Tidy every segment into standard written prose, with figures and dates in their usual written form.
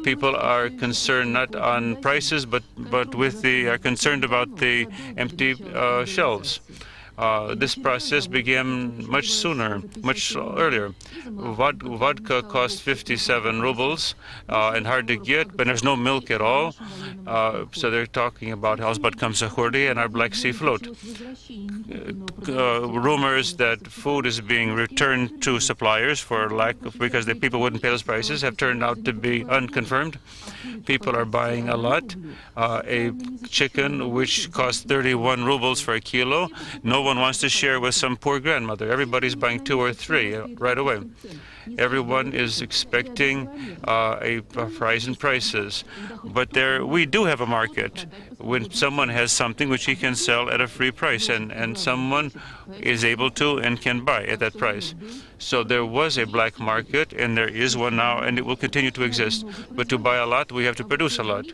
People are concerned not on prices, but are concerned about the empty shelves. This process began much sooner, much earlier. Vodka cost 57 rubles and hard to get, but there's no milk at all. So they're talking about Halsbad Sahurdi and our Black Sea float. Rumors that food is being returned to suppliers because the people wouldn't pay those prices have turned out to be unconfirmed. People are buying a lot. A chicken which costs 31 rubles for a kilo. No one wants to share with some poor grandmother. Everybody's buying 2 or 3 right away. Everyone is expecting a rise in prices. But we do have a market. When someone has something which he can sell at a free price, and someone is able to and can buy at that price. So there was a black market, and there is one now, and it will continue to exist. But to buy a lot, we have to produce a lot.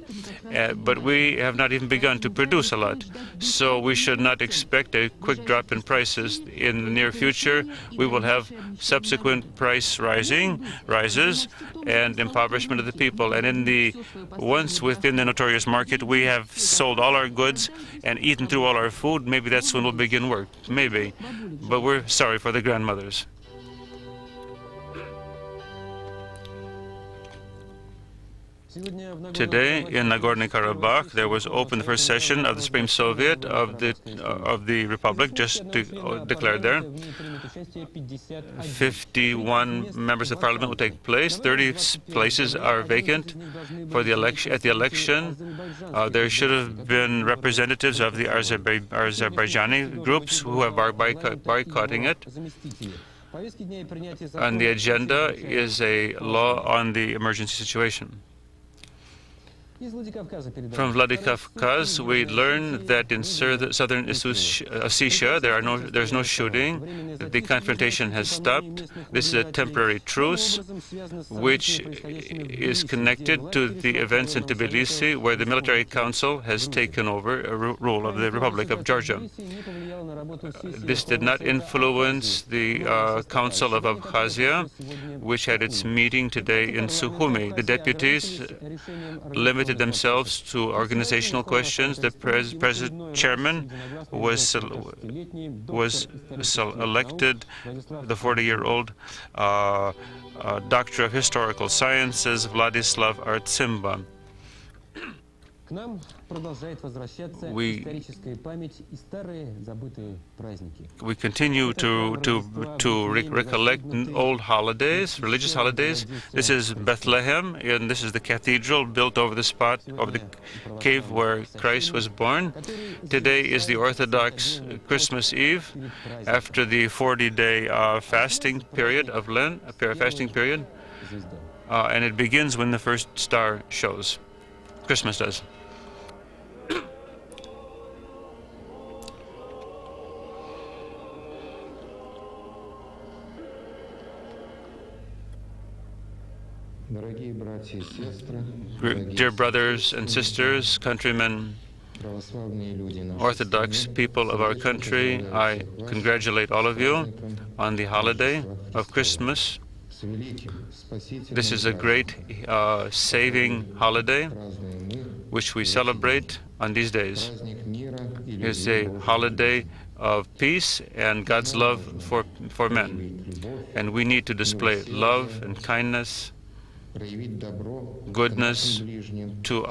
But we have not even begun to produce a lot. So we should not expect a quick drop in prices. In the near future, we will have subsequent price rises and impoverishment of the people. And once within the notorious market, we have sold all our goods and eaten through all our food. Maybe that's when we'll begin work. Maybe. But we're sorry for the grandmothers. Today in Nagorno-Karabakh, there was opened the first session of the Supreme Soviet of the Republic, just declared there. 51 members of parliament will take place. 30 places are vacant for the election. At the election, there should have been representatives of the Azerbaijani groups who are boycotting it. On the agenda is a law on the emergency situation. From Vladikavkaz, we learn that in southern Ossetia there's no shooting. The confrontation has stopped. This is a temporary truce, which is connected to the events in Tbilisi, where the military council has taken over rule of the Republic of Georgia. This did not influence the Council of Abkhazia, which had its meeting today in Sukhumi. The deputies limited themselves to organizational questions. The chairman was elected, the 40-year-old Doctor of Historical Sciences, Vladislav Artsimba. We continue to recollect old holidays, religious holidays. This is Bethlehem, and this is the cathedral built over the spot of the cave where Christ was born. Today is the Orthodox Christmas Eve, after the 40-day fasting period of Lent, a fasting period, and it begins when the first star shows. Christmas does. Dear brothers and sisters, countrymen, Orthodox people of our country, I congratulate all of you on the holiday of Christmas. This is a great saving holiday which we celebrate on these days. It's a holiday of peace and God's love for men. And we need to display love and kindness, goodness to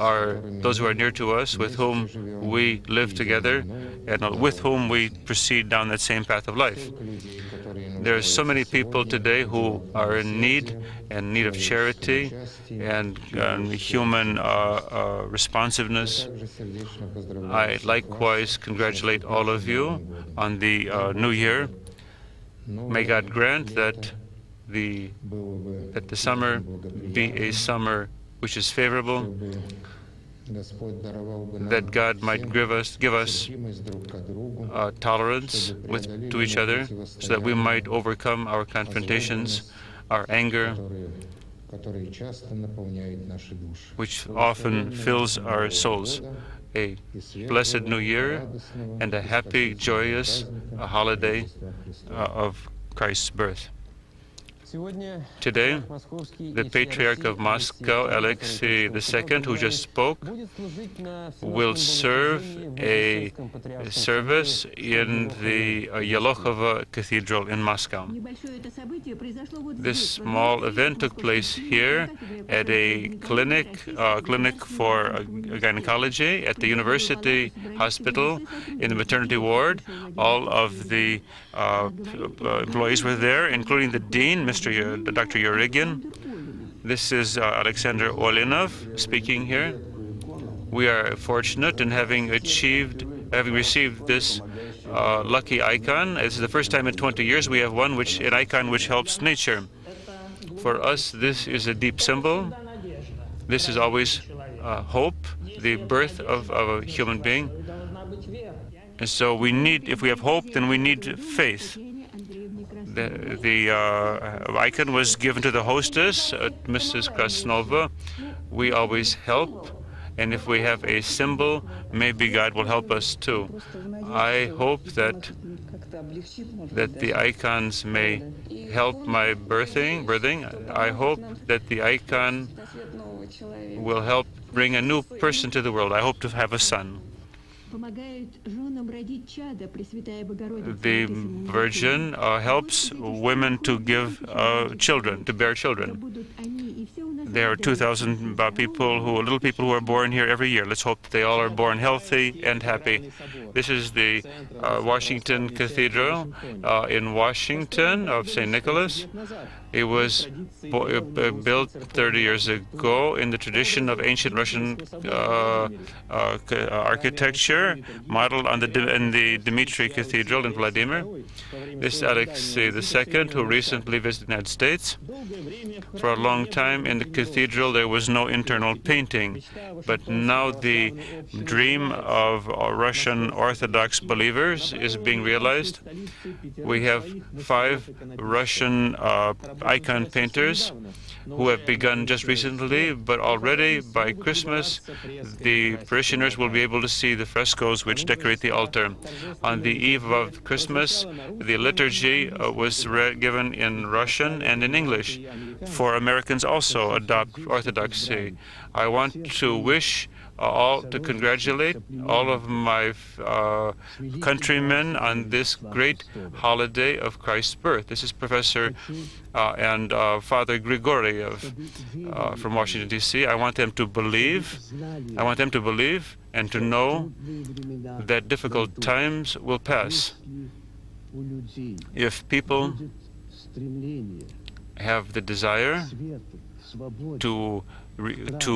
those who are near to us, with whom we live together, and with whom we proceed down that same path of life. There are so many people today who are in need of charity and human responsiveness. I likewise congratulate all of you on the new year. May God grant that the summer be a summer which is favorable, that God might give us tolerance to each other, so that we might overcome our confrontations, our anger, which often fills our souls. A blessed New Year and a happy, joyous holiday of Christ's birth. Today, the Patriarch of Moscow, Alexei II, who just spoke, will serve a service in the Yelokhovo Cathedral in Moscow. This small event took place here at a clinic for gynecology at the University Hospital in the maternity ward. All of the employees were there, including the dean, Dr. Yurigin. This is Alexander Olinov speaking here. We are fortunate in having received this lucky icon. It's the first time in 20 years we have an icon which helps nature. For us, this is a deep symbol. This is always hope, the birth of a human being. And so if we have hope, then we need faith. The icon was given to the hostess, Mrs. Krasnova. We always help, and if we have a symbol, maybe God will help us too. I hope that the icons may help my birthing. I hope that the icon will help bring a new person to the world. I hope to have a son. The Virgin helps women to give children, to bear children. There are 2,000 little people who are born here every year. Let's hope they all are born healthy and happy. This is the Washington Cathedral in Washington of St. Nicholas. It was built 30 years ago in the tradition of ancient Russian architecture, modeled on in the Dmitry Cathedral in Vladimir. This is Alexei II, who recently visited the United States. For a long time in the cathedral there was no internal painting, but now the dream of Russian Orthodox believers is being realized. We have 5 Russian icon painters who have begun just recently, but already by Christmas the parishioners will be able to see the frescoes which decorate the altar. On the eve of Christmas, the liturgy was given in Russian and in English, for Americans also adopt Orthodoxy. I want to congratulate all of my countrymen on this great holiday of Christ's birth. This is Professor and Father Grigori from Washington, D.C. I want them to believe and to know that difficult times will pass. If people have the desire to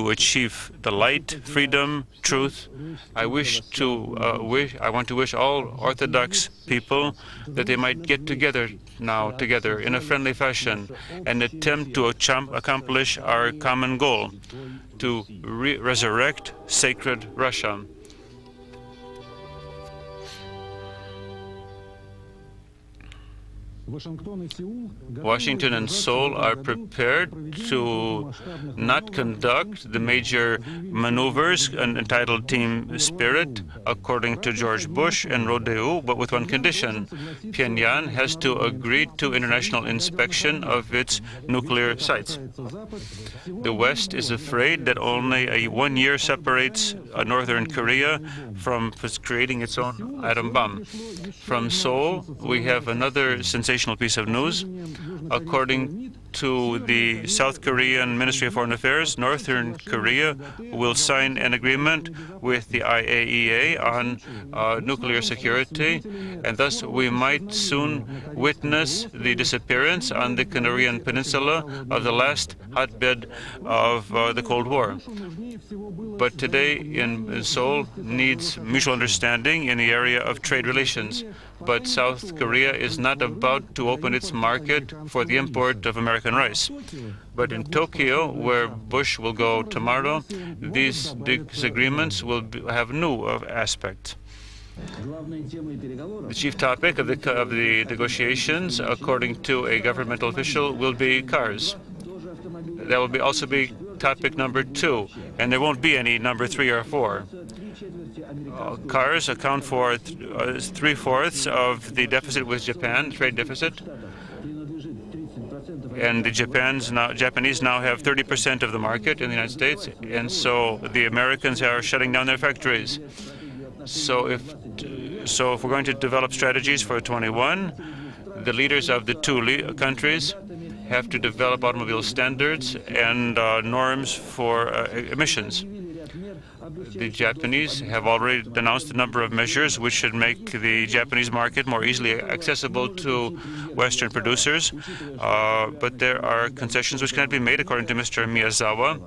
achieve the light, freedom, truth, I want to wish all Orthodox people that they might get together in a friendly fashion and attempt to accomplish our common goal, to resurrect sacred Russia. Washington and Seoul are prepared to not conduct the major maneuvers entitled Team Spirit, according to George Bush and Rodeu, but with one condition. Pyongyang has to agree to international inspection of its nuclear sites. The West is afraid that only 1 year separates Northern Korea from creating its own atom bomb. From Seoul, we have another sensational piece of news. According to the South Korean Ministry of Foreign Affairs, Northern Korea will sign an agreement with the IAEA on nuclear security, and thus we might soon witness the disappearance on the Korean Peninsula of the last hotbed of the Cold War. But today in Seoul needs mutual understanding in the area of trade relations. But South Korea is not about to open its market for the import of American rice. But in Tokyo, where Bush will go tomorrow, these disagreements will have new aspects. The chief topic of the negotiations, according to a governmental official, will be cars. That will also be topic number 2, and there won't be any number 3 or 4. Cars account for 3/4 of the deficit with Japan, trade deficit. and the Japanese now have 30% of the market in the United States, and so the Americans are shutting down their factories. So if we're going to develop strategies for 21, the leaders of the two countries have to develop automobile standards and norms for emissions. The Japanese have already announced a number of measures which should make the Japanese market more easily accessible to Western producers, but there are concessions which cannot be made, according to Mr. Miyazawa,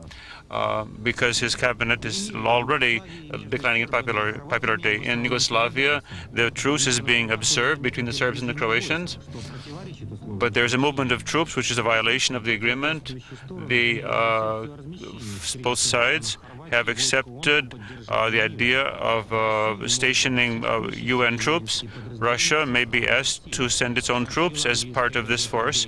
because his cabinet is already declining in popularity. In Yugoslavia, the truce is being observed between the Serbs and the Croatians, but there's a movement of troops which is a violation of the agreement. Both sides have accepted the idea of stationing UN troops. Russia may be asked to send its own troops as part of this force.